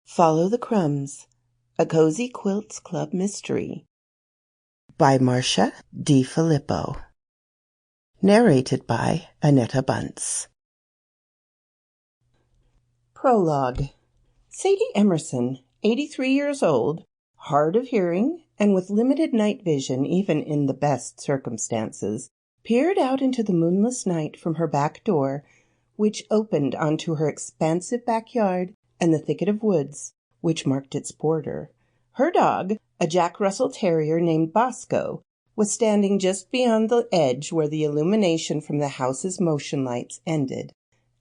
Follow the Crumbs, a Cozy Quilts Club mystery by Marsha Defilippo. Narrated by Annetta Bunce. Prologue. Sadie Emerson, 83 years old, hard of hearing, and with limited night vision even in the best circumstances, peered out into the moonless night from her back door, which opened onto her expansive backyard and the thicket of woods which marked its border. Her dog, a Jack Russell Terrier named Bosco, was standing just beyond the edge where the illumination from the house's motion lights ended,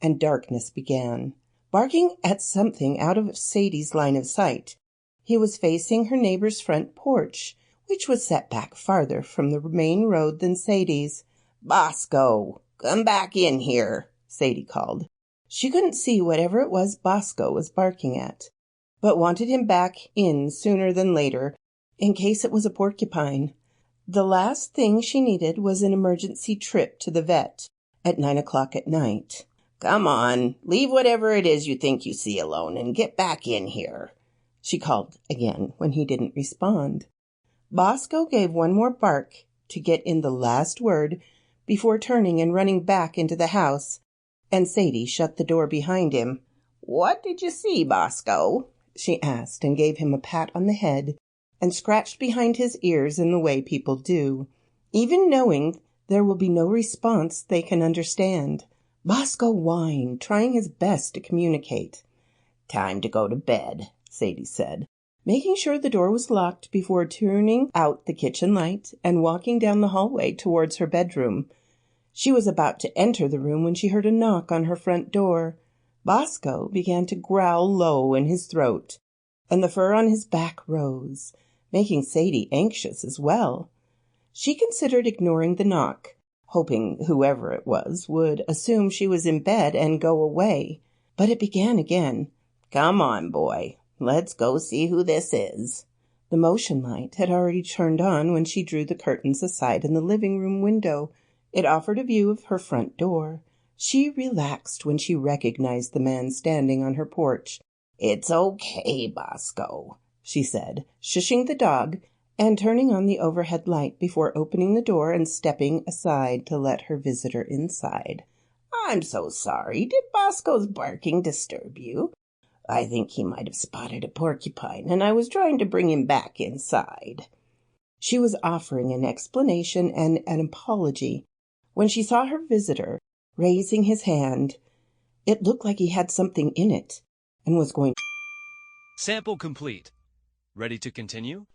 and darkness began. Barking at something out of Sadie's line of sight, he was facing her neighbor's front porch, which was set back farther from the main road than Sadie's. "Bosco, come back in here," Sadie called. She couldn't see whatever it was Bosco was barking at, but wanted him back in sooner than later, in case it was a porcupine. The last thing she needed was an emergency trip to the vet at 9 o'clock at night. "Come on, leave whatever it is you think you see alone and get back in here," she called again when he didn't respond. Bosco gave one more bark to get in the last word before turning and running back into the house, and Sadie shut the door behind him. "What did you see, Bosco?" she asked, and gave him a pat on the head and scratched behind his ears in the way people do, even knowing there will be no response they can understand. Bosco whined, trying his best to communicate. "Time to go to bed," Sadie said, making sure the door was locked before turning out the kitchen light and walking down the hallway towards her bedroom. She was about to enter the room when she heard a knock on her front door. Bosco began to growl low in his throat, and the fur on his back rose, making Sadie anxious as well. She considered ignoring the knock, hoping whoever it was would assume she was in bed and go away. But it began again. "Come on, boy. Let's go see who this is." The motion light had already turned on when she drew the curtains aside in the living room window. It offered a view of her front door. She relaxed when she recognized the man standing on her porch. "It's okay, Bosco," she said, shushing the dog and turning on the overhead light before opening the door and stepping aside to let her visitor inside. "I'm so sorry. Did Bosco's barking disturb you? I think he might have spotted a porcupine, and I was trying to bring him back inside." She was offering an explanation and an apology when she saw her visitor raising his hand. It looked like he had something in it and was going. Sample complete. Ready to continue?